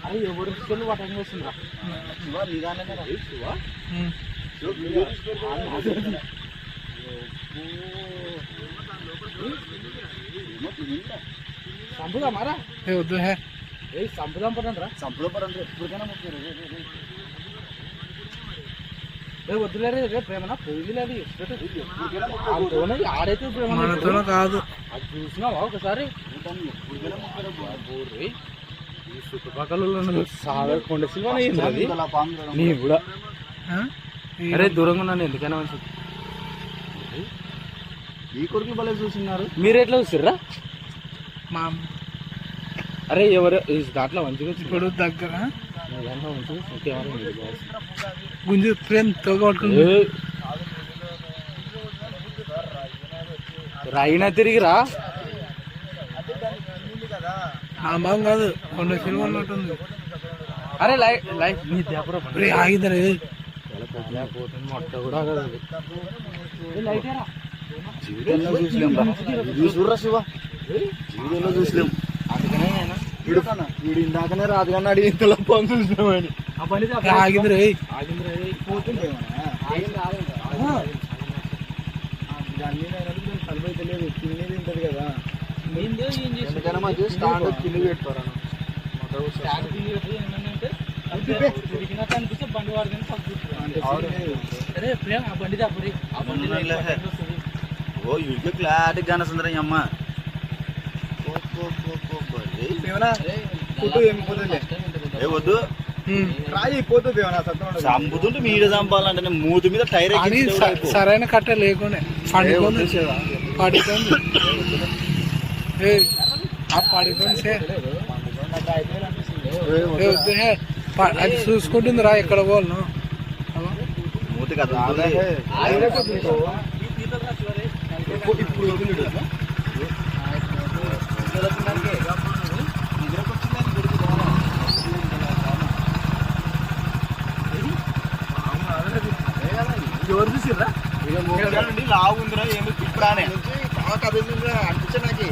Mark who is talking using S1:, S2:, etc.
S1: అరే ఎవరు వాటంగా వస్తుందా సంపుదా మారా
S2: వద్దు హే
S1: సంపుదాం పడంరా
S3: ఎప్పటికైనా
S1: వద్దులేరే రే ప్రేమనా పోయింది అది ఆడైతే ప్రేమ
S2: కాదు
S1: అది చూసినావా ఒకసారి ఈ చుట్టుపక్కల కొండ సిల్వా నీ కూడా అరే దూరంగా ఉన్నాను ఎందుకైనా మంచిది
S3: ఈ కొడుకులు భలే చూస్తున్నారు.
S1: మీరు ఎట్లా చూసిర్రా?
S2: మా
S1: అరే ఎవరు దాంట్లో మంచిగా
S2: ఇప్పుడు దగ్గర
S1: మంచిగా
S2: గుంజు ఫ్రెండ్ తోగొట్టుకుంది
S1: రాయినా తిరిగిరా
S2: బాగా కాదు కొండ సినిమా ఉన్నట్టుంది.
S1: అరే లైఫ్ నీ దేపరా
S2: ఆగిద్దరు
S1: పోతుంది మొట్ట కూడా కదా
S3: జీవితంలో శివ జీవితంలో చూసలేం.
S1: అందుకనే
S3: వీడు ఇందాకనే రాజుగారిని అడిగి ఇంతలో పని చూసినామని
S2: ఆగిద్దరు
S3: పోతుంటే తలపై తెలియదు తినేది ఉంటుంది కదా. ఎందుకైనా మంచిగా స్టాండ్ కింద పెట్టుకోరా
S1: అనిపిస్తే బండి వాడుకొని అరే ప్రేమ ఆ బండి దాపరి ఆ బండి
S3: ఓ ఇడికి క్లారిటీ గనసుందరం అమ్మ ఏ వద్దు రాయి పోతుంది చంపుతుంటే మీడ చంపాలంటే మూతి మీద టైర్
S2: సరైన కట్ట లేకుండా పడిపోయింది అది చూసుకుంటుంది రా ఎక్కడ పోలను
S3: మూతి కదా
S1: ఎవరు చూసిర్రా?
S3: లాగుందిరా ఏమి ఇప్పుడానే అనిపించే నాకు